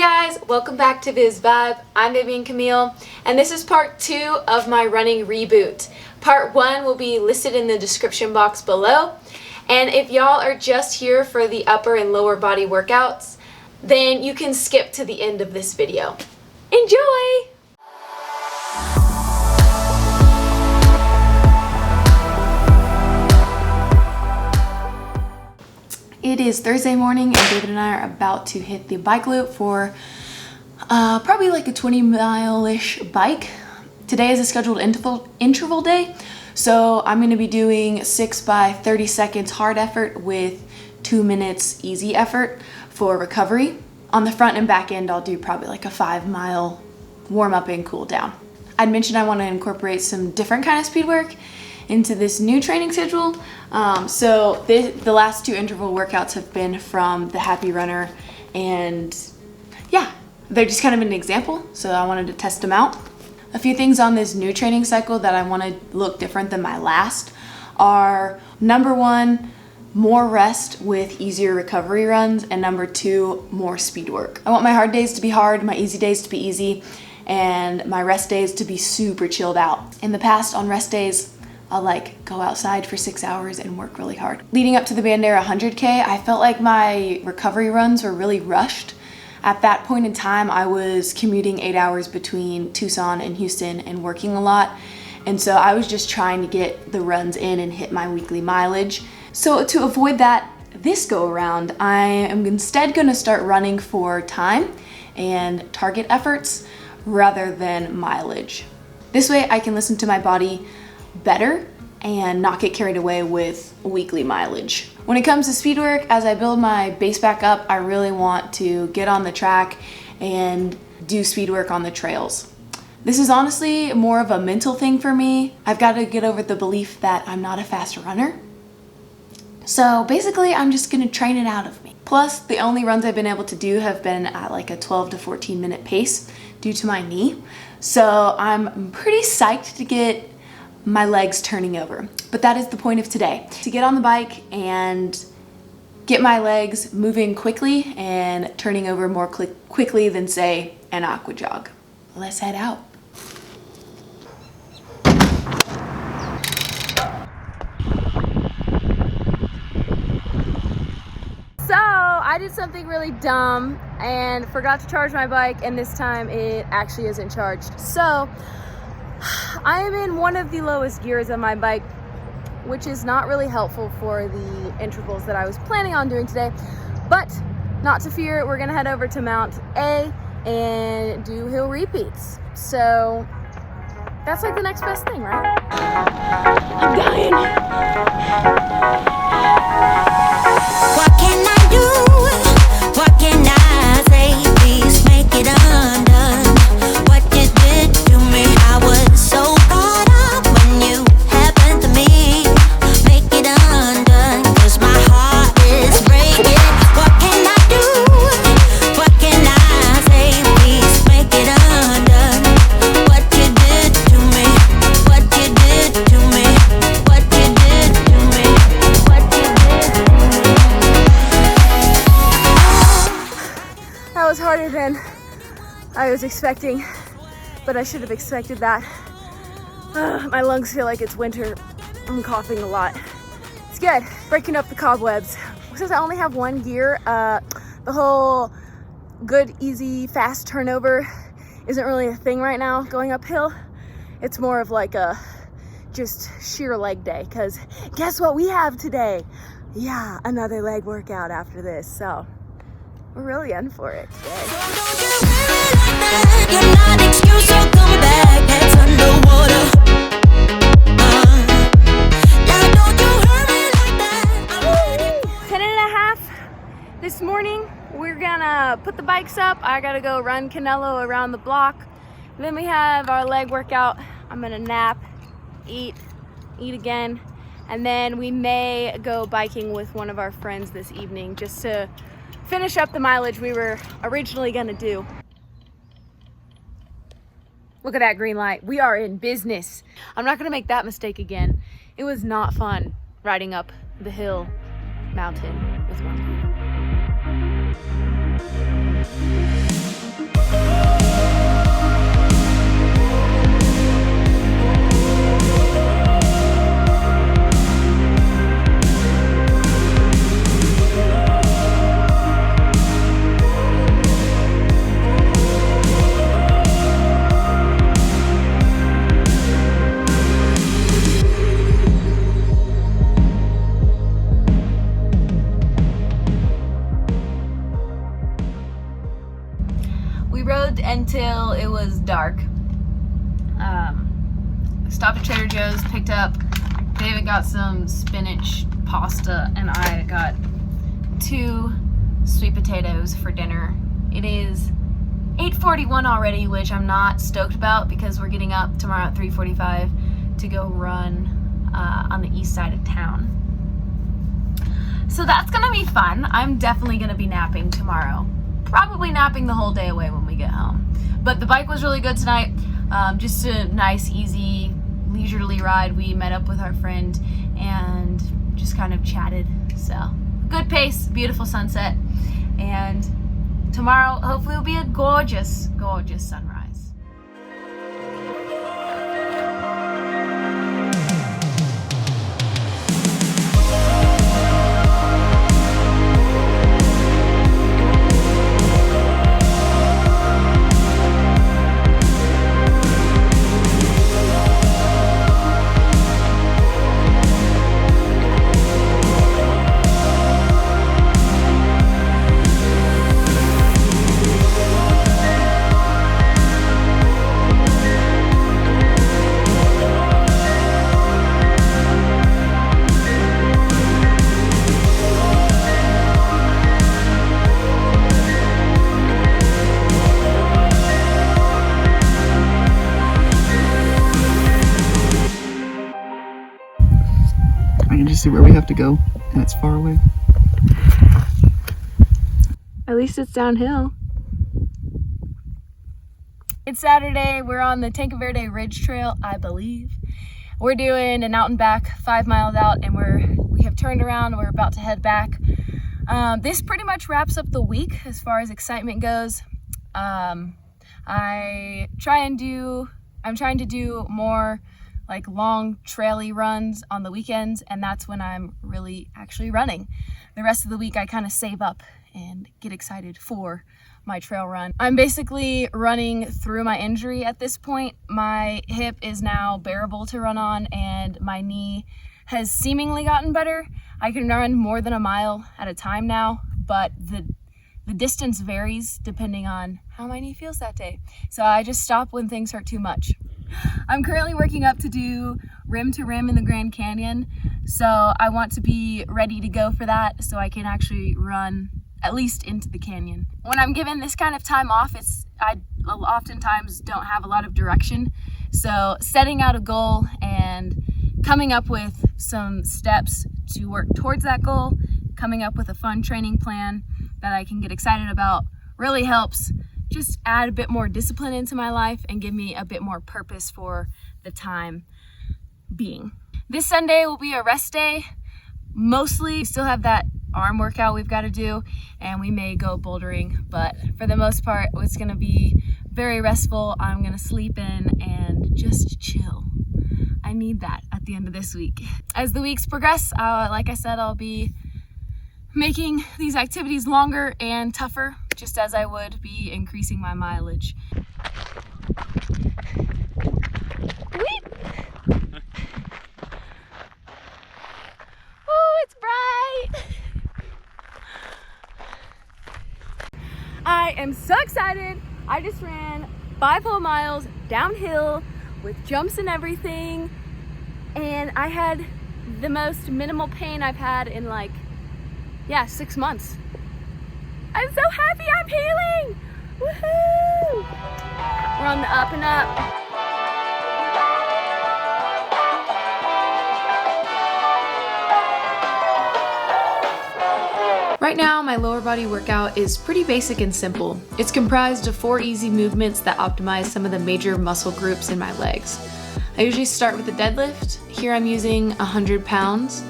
guys, welcome back to Viz Vibe. I'm Vivian Camille, and this is part 2 of my running reboot. Part 1 will be listed in the description box below, and if y'all are just here for the upper and lower body workouts, then you can skip to the end of this video. Enjoy! It is Thursday morning and David and I are about to hit the bike loop for probably like a 20-mile-ish bike. Today is a scheduled interval day, so I'm going to be doing 6 by 30 seconds hard effort with 2 minutes easy effort for recovery. On the front and back end, I'll do probably like a 5-mile warm up and cool down. I'd mentioned I want to incorporate some different kind of speed work into this new training schedule. So the last 2 interval workouts have been from the Happy Runner, and yeah, they're just kind of an example, so I wanted to test them out. A few things on this new training cycle that I want to look different than my last are, number 1, more rest with easier recovery runs, and number 2, more speed work. I want my hard days to be hard, my easy days to be easy, and my rest days to be super chilled out. In the past, on rest days, I'll like go outside for 6 hours and work really hard. Leading up to the Bandera 100K, I felt like my recovery runs were really rushed. At that point in time, I was commuting 8 hours between Tucson and Houston and working a lot. And so I was just trying to get the runs in and hit my weekly mileage. So to avoid that this go around, I am instead gonna start running for time and target efforts rather than mileage. This way I can listen to my body better and not get carried away with weekly mileage. When it comes to speed work, as I build my base back up, I really want to get on the track and do speed work on the trails. This is honestly more of a mental thing for me. I've got to get over the belief that I'm not a fast runner. So basically, I'm just gonna train it out of me. Plus, the only runs I've been able to do have been at like a 12 to 14 minute pace due to my knee. So I'm pretty psyched to get my legs turning over. But that is the point of today, to get on the bike and get my legs moving quickly and turning over more quickly than, say, an aqua jog. Let's head out. So I did something really dumb and forgot to charge my bike, and this time it actually isn't charged. So I am in one of the lowest gears of my bike, which is not really helpful for the intervals that I was planning on doing today. But not to fear, we're gonna head over to Mount A and do hill repeats. So that's like the next best thing, right? I'm dying. What can I do? What can I say? Please make it undone. What you did to me, I was so caught up when you happened to me. Make it undone, 'cause my heart is breaking. What can I do? What can I say? Please make it undone. What you did to me, what you did to me, what you did to me, what you did to me. That was harder than I was expecting, but I should have expected that. My lungs feel like it's winter. I'm coughing a lot. It's good, breaking up the cobwebs. Since I only have one gear, the whole good, easy, fast turnover isn't really a thing right now going uphill. It's more of like a just sheer leg day, because guess what we have today? Yeah, another leg workout after this, so we're really in for it today. Don't you worry like that. You're not an excuse, so come back. Head's underwater. Now don't you hurry like that. 10 and a half this morning. We're gonna put the bikes up. I gotta go run Canelo around the block. Then we have our leg workout. I'm gonna nap, eat again, and then we may go biking with one of our friends this evening just to finish up the mileage we were originally gonna do. Look at that green light. We are in business. I'm not gonna make that mistake again. It was not fun riding up the hill mountain with one gear. We rode until it was dark. Stopped at Trader Joe's, picked up, David got some spinach pasta, and I got 2 sweet potatoes for dinner. It is 8:41 already, which I'm not stoked about because we're getting up tomorrow at 3:45 to go run on the east side of town. So that's gonna be fun. I'm definitely gonna be napping tomorrow. Probably napping the whole day away when we get home. But the bike was really good tonight. Just a nice, easy, leisurely ride. We met up with our friend and just kind of chatted. So good pace, beautiful sunset. And tomorrow hopefully will be a gorgeous, gorgeous sunrise. I can just see where we have to go, and it's far away. At least it's downhill. It's Saturday. We're on the Tanque Verde Ridge Trail, I believe. We're doing an out and back 5 miles out, and we have turned around. We're about to head back. This pretty much wraps up the week as far as excitement goes. I'm trying to do more like long traily runs on the weekends, and that's when I'm really actually running. The rest of the week I kind of save up and get excited for my trail run. I'm basically running through my injury at this point. My hip is now bearable to run on, and my knee has seemingly gotten better. I can run more than a mile at a time now, but the distance varies depending on how my knee feels that day. So I just stop when things hurt too much. I'm currently working up to do rim to rim in the Grand Canyon, so I want to be ready to go for that so I can actually run at least into the canyon. When I'm given this kind of time off, I oftentimes don't have a lot of direction, so setting out a goal and coming up with some steps to work towards that goal, coming up with a fun training plan that I can get excited about really helps just add a bit more discipline into my life and give me a bit more purpose for the time being. This Sunday will be a rest day. Mostly we still have that arm workout we've got to do, and we may go bouldering, but for the most part it's going to be very restful. I'm going to sleep in and just chill. I need that at the end of this week. As the weeks progress, like I said, I'll be making these activities longer and tougher, just as I would be increasing my mileage. Oh, it's bright! I am so excited. I just ran 5 whole miles downhill with jumps and everything, and I had the most minimal pain I've had in 6 months. I'm so happy I'm healing! Woohoo! We're on the up and up. Right now, my lower body workout is pretty basic and simple. It's comprised of 4 easy movements that optimize some of the major muscle groups in my legs. I usually start with a deadlift. Here I'm using 100 pounds,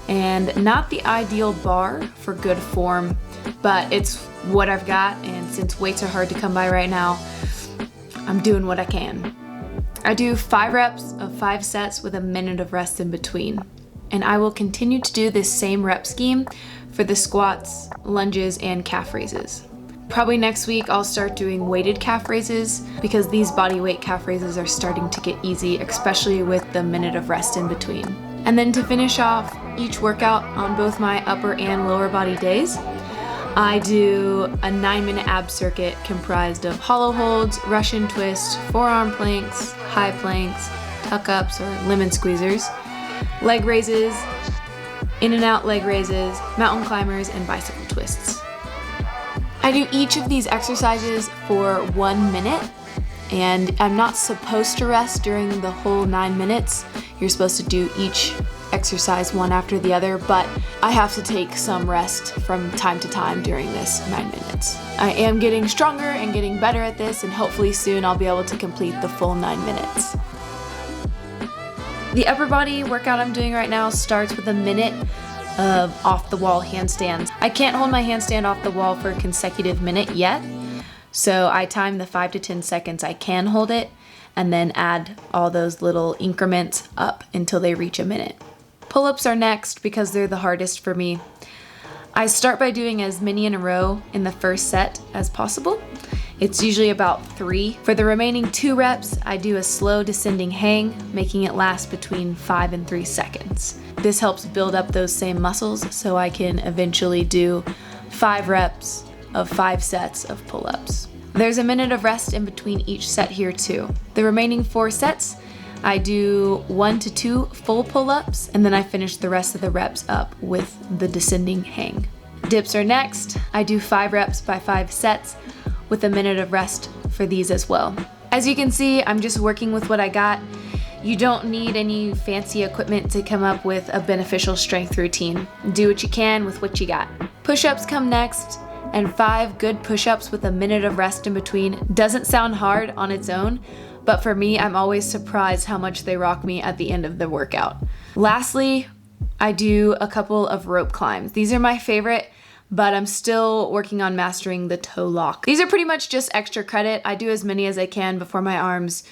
and not the ideal bar for good form, but it's what I've got, and since weights are hard to come by right now, I'm doing what I can. I do 5 reps of 5 sets with a minute of rest in between, and I will continue to do this same rep scheme for the squats, lunges, and calf raises. Probably next week I'll start doing weighted calf raises because these body weight calf raises are starting to get easy, especially with the minute of rest in between. And then to finish off each workout on both my upper and lower body days, I do a 9-minute ab circuit comprised of hollow holds, Russian twists, forearm planks, high planks, tuck-ups or lemon squeezers, leg raises, in and out leg raises, mountain climbers, and bicycle twists. I do each of these exercises for 1 minute, and I'm not supposed to rest during the whole 9 minutes. You're supposed to do each exercise one after the other, but I have to take some rest from time to time during this 9 minutes. I am getting stronger and getting better at this, and hopefully soon I'll be able to complete the full 9 minutes. The upper body workout I'm doing right now starts with a minute of off the wall handstands. I can't hold my handstand off the wall for a consecutive minute yet, so I time the 5 to 10 seconds I can hold it and then add all those little increments up until they reach a minute. Pull-ups are next because they're the hardest for me. I start by doing as many in a row in the first set as possible. It's usually about 3. For the remaining 2 reps, I do a slow descending hang, making it last between 5 and 3 seconds. This helps build up those same muscles so I can eventually do 5 reps of 5 sets of pull-ups. There's a minute of rest in between each set here too. The remaining 4 sets, I do 1 to 2 full pull-ups, and then I finish the rest of the reps up with the descending hang. Dips are next. I do 5 reps by 5 sets with a minute of rest for these as well. As you can see, I'm just working with what I got. You don't need any fancy equipment to come up with a beneficial strength routine. Do what you can with what you got. Push-ups come next, and 5 good push-ups with a minute of rest in between doesn't sound hard on its own, but for me, I'm always surprised how much they rock me at the end of the workout. Lastly, I do a couple of rope climbs. These are my favorite, but I'm still working on mastering the toe lock. These are pretty much just extra credit. I do as many as I can before my arms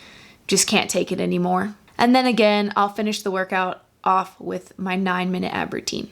just can't take it anymore. And then again, I'll finish the workout off with my 9-minute ab routine.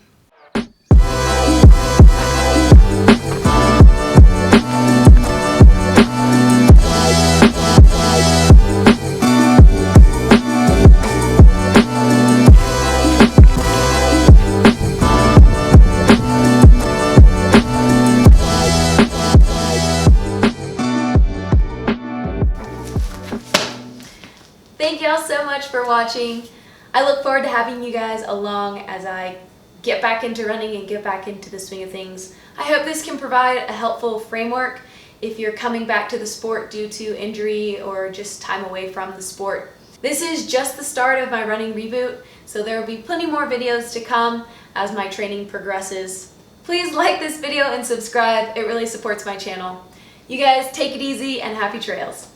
Thank y'all so much for watching. I look forward to having you guys along as I get back into running and get back into the swing of things. I hope this can provide a helpful framework if you're coming back to the sport due to injury or just time away from the sport. This is just the start of my running reboot, so there will be plenty more videos to come as my training progresses. Please like this video and subscribe. It really supports my channel. You guys take it easy and happy trails.